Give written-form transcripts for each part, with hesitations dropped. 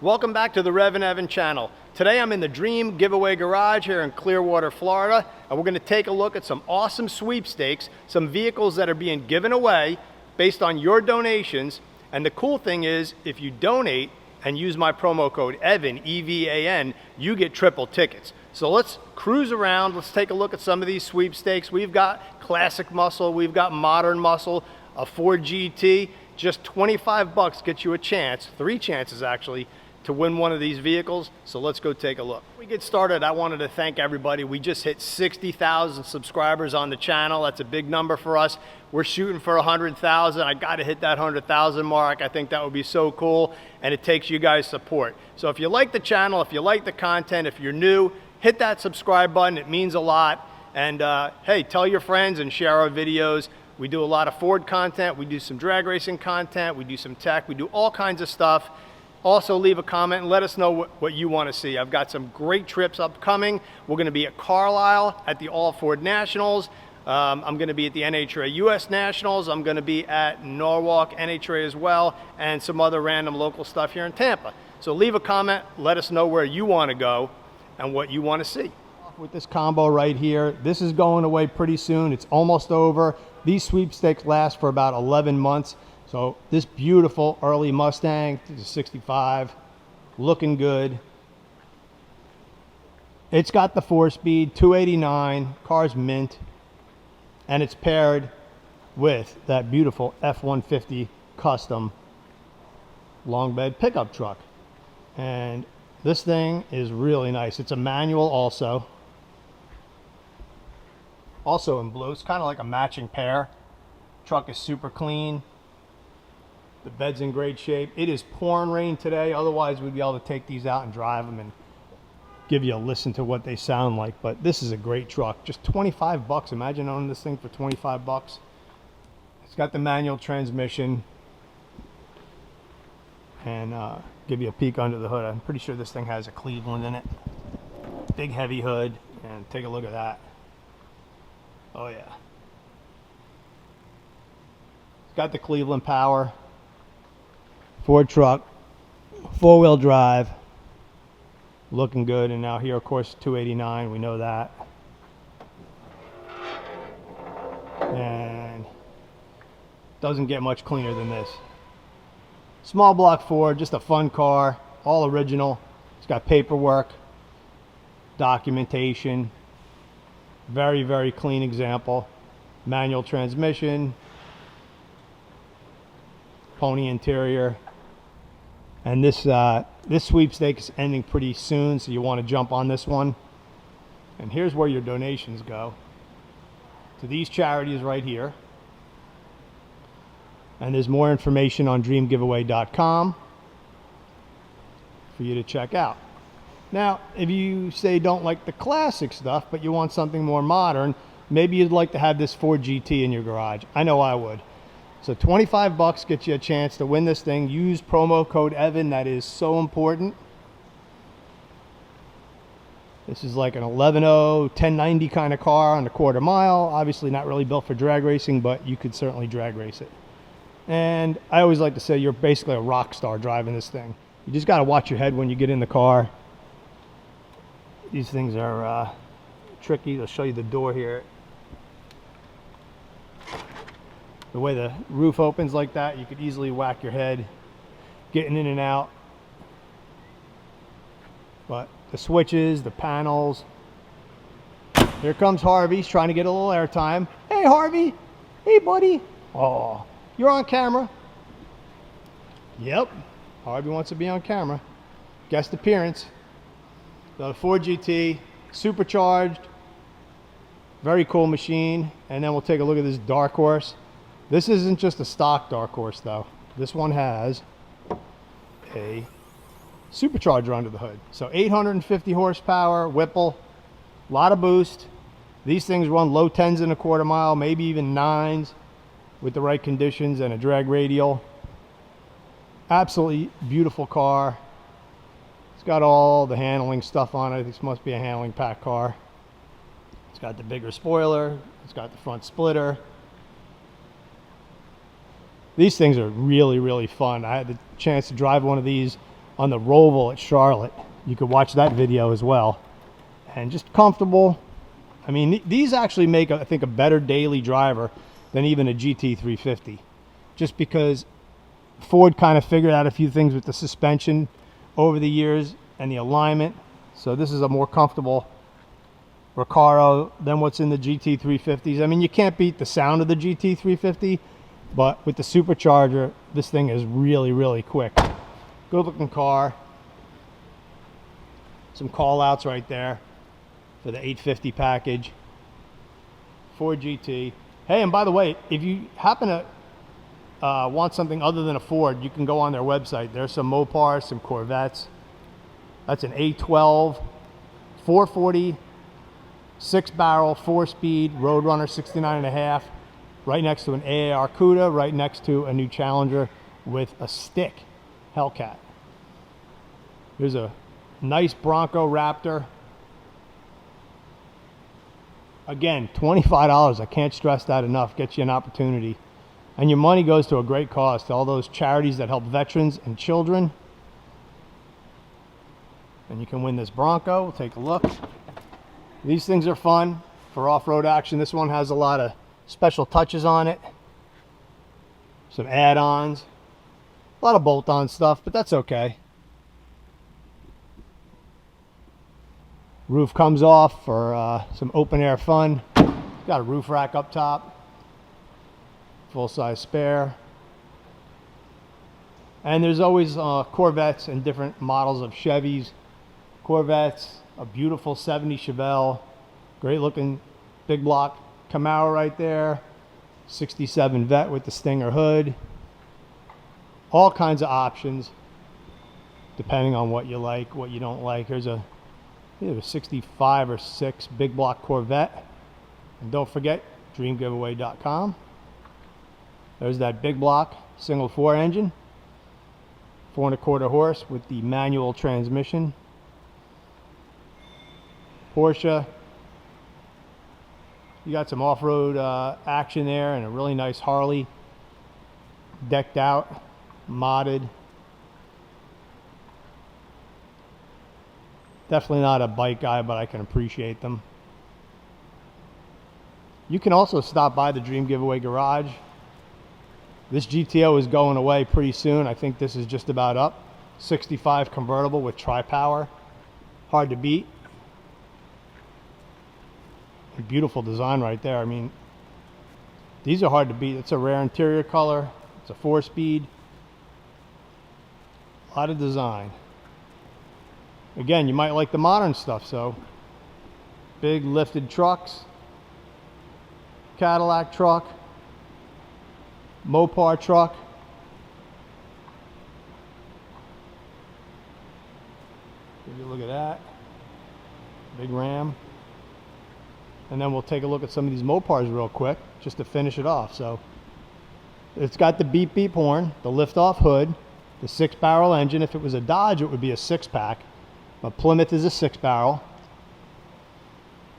Welcome back to the REVan channel. Today I'm in the Dream Giveaway Garage here in Clearwater, Florida, and we're going to take a look at some awesome sweepstakes, some vehicles that are being given away based on your donations. And the cool thing is, if you donate and use my promo code EVAN, E-V-A-N, you get triple tickets. So let's cruise around, let's take a look at some of these sweepstakes. We've got classic muscle, we've got modern muscle, a Ford GT. Just 25 bucks gets you a chance, 3 chances actually, to win one of these vehicles. So let's go take a look. Before we get started, I wanted to thank everybody. We just hit 60,000 subscribers on the channel. That's a big number for us. We're shooting for 100,000. I got to hit that 100,000 mark. I think that would be so cool, and it takes you guys' support. So if you like the channel, if you like the content, if you're new, hit that subscribe button. It means a lot. And hey, tell your friends and share our videos. We do a lot of Ford content. We do some drag racing content. We do some tech. We do all kinds of stuff. Also, leave a comment and let us know what you want to see. I've got some great trips upcoming. We're going to be at Carlisle at the All Ford Nationals. I'm going to be at the NHRA US Nationals. I'm going to be at Norwalk NHRA as well, and some other random local stuff here in Tampa. So leave a comment. Let us know where you want to go and what you want to see. With this combo right here, this is going away pretty soon. It's almost over. These sweepstakes last for about 11 months. So this beautiful early Mustang, this is 65, looking good. It's got the 4-speed, 289, car's mint, and it's paired with that beautiful F-150 custom long bed pickup truck. And this thing is really nice. It's a manual also in blue. It's kind of like a matching pair. Truck is super clean. The bed's in great shape. It is pouring rain today. Otherwise, we'd be able to take these out and drive them and give you a listen to what they sound like. But this is a great truck. Just 25 bucks. Imagine owning this thing for 25 bucks. It's got the manual transmission. And give you a peek under the hood. I'm pretty sure this thing has a Cleveland in it. Big heavy hood. And take a look at that. Oh yeah. It's got the Cleveland power. Ford truck, 4-wheel drive, looking good. And now here, of course, 289, we know that. And doesn't get much cleaner than this. Small block Ford, just a fun car, all original. It's got paperwork, documentation, very, very clean example. Manual transmission, pony interior. And this sweepstake is ending pretty soon, so you want to jump on this one. And here's where your donations go. To these charities right here. And there's more information on dreamgiveaway.com for you to check out. Now, if you say don't like the classic stuff, but you want something more modern, maybe you'd like to have this Ford GT in your garage. I know I would. So 25 bucks gets you a chance to win this thing. Use promo code EVAN. That is so important. This is like an 11.0, 1090 kind of car on the quarter mile. Obviously not really built for drag racing, but you could certainly drag race it. And I always like to say you're basically a rock star driving this thing. You just got to watch your head when you get in the car. These things are tricky. I'll show you the door here. The way the roof opens like that, you could easily whack your head getting in and out. But the switches, the panels. Here comes Harvey. He's trying to get a little airtime. Hey, Harvey. Hey, buddy. Oh, you're on camera. Yep. Harvey wants to be on camera. Guest appearance. The Ford GT, supercharged. Very cool machine. And then we'll take a look at this Dark Horse. This isn't just a stock Dark Horse though. This one has a supercharger under the hood. So 850 horsepower, Whipple, a lot of boost. These things run low 10s in a quarter mile, maybe even 9s with the right conditions and a drag radial. Absolutely beautiful car. It's got all the handling stuff on it. This must be a handling pack car. It's got the bigger spoiler. It's got the front splitter. These things are really, really fun. I had the chance to drive one of these on the Roval at Charlotte. You could watch that video as well. And just comfortable. I mean, these actually make, I think, a better daily driver than even a GT350. Just because Ford kind of figured out a few things with the suspension over the years and the alignment. So this is a more comfortable Recaro than what's in the GT350s. I mean, you can't beat the sound of the GT350, but with the supercharger, this thing is really, really quick. Good looking car. Some call outs right there for the 850 package. Ford GT. Hey, and by the way, if you happen to want something other than a Ford, you can go on their website. There's some Mopars, some Corvettes. That's an A12 440 6-barrel 4-speed Roadrunner 69.5, right next to an AAR Cuda, right next to a new Challenger with a stick Hellcat. Here's a nice Bronco Raptor. Again, $25. I can't stress that enough. Gets you an opportunity. And your money goes to a great cause, to all those charities that help veterans and children. And you can win this Bronco. We'll take a look. These things are fun for off-road action. This one has a lot of special touches on it. Some add-ons. A lot of bolt-on stuff, but that's okay. Roof comes off for some open-air fun. Got a roof rack up top. Full-size spare. And there's always Corvettes and different models of Chevys. Corvettes, a beautiful 70 Chevelle, great looking big block Camaro right there, 67 Vet with the Stinger hood. All kinds of options depending on what you like, what you don't like. Here's a 65 or 6 big block Corvette. And don't forget, dreamgiveaway.com. There's that big block single 4 engine, 4.25 horse with the manual transmission. Porsche. You got some off-road action there, and a really nice Harley, decked out, modded. Definitely not a bike guy, but I can appreciate them. You can also stop by the Dream Giveaway Garage. This GTO is going away pretty soon. I think this is just about up. 65 convertible with tri-power. Hard to beat. Beautiful design right there. I mean, these are hard to beat. It's a rare interior color. It's a 4-speed. A lot of design. Again, you might like the modern stuff. So big lifted trucks, Cadillac truck, Mopar truck. Give you a look at that. Big Ram. And then we'll take a look at some of these Mopars real quick, just to finish it off. So it's got the beep beep horn, the lift-off hood, the 6-barrel engine. If it was a Dodge, it would be a 6-pack. But Plymouth is a 6-barrel.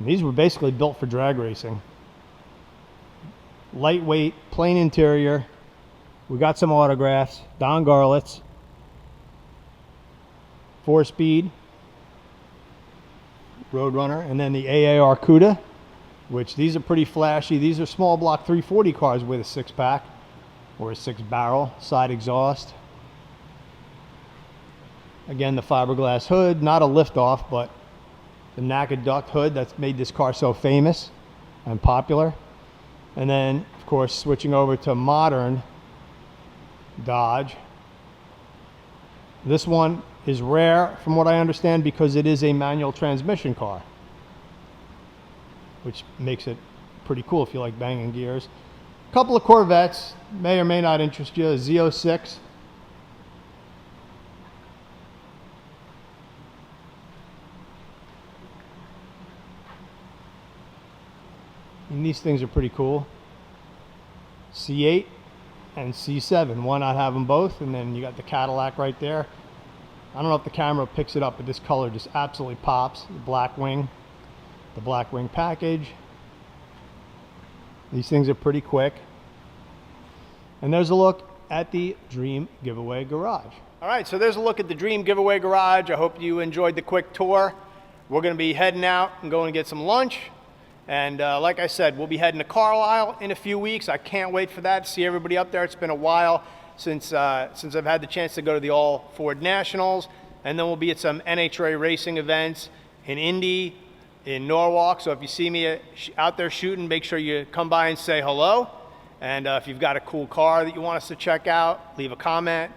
These were basically built for drag racing. Lightweight, plain interior. We got some autographs. Don Garlitz. 4-speed Roadrunner. And then the AAR Cuda, which these are pretty flashy. These are small block 340 cars with a 6-pack or a 6-barrel side exhaust. Again, the fiberglass hood, not a lift-off, but the NACA duct hood that's made this car so famous and popular. And then, of course, switching over to modern Dodge. This one is rare, from what I understand, because it is a manual transmission car, which makes it pretty cool if you like banging gears. A couple of Corvettes, may or may not interest you. A Z06. And these things are pretty cool. C8 and C7. Why not have them both? And then you got the Cadillac right there. I don't know if the camera picks it up, but this color just absolutely pops. The Blackwing package. These things are pretty quick. And there's a look at the Dream Giveaway Garage. All right, so there's a look at the Dream Giveaway Garage. I hope you enjoyed the quick tour. We're going to be heading out and going to get some lunch. And like I said, we'll be heading to Carlisle in a few weeks. I can't wait for that, to see everybody up there. It's been a while since I've had the chance to go to the All Ford Nationals. And then we'll be at some NHRA racing events in Indy, in Norwalk. So if you see me out there shooting, make sure you come by and say hello. And if you've got a cool car that you want us to check out, leave a comment.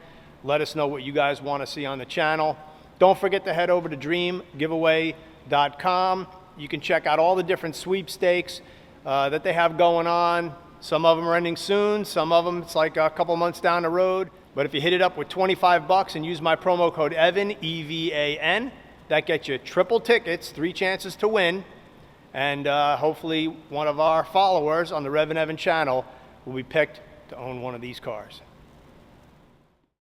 Let us know what you guys want to see on the channel. Don't forget to head over to dreamgiveaway.com. You can check out all the different sweepstakes that they have going on. Some of them are ending soon. Some of them, it's like a couple months down the road. But if you hit it up with 25 bucks and use my promo code EVAN, E-V-A-N, that gets you triple tickets, 3 chances to win. And hopefully one of our followers on the REVan channel will be picked to own one of these cars.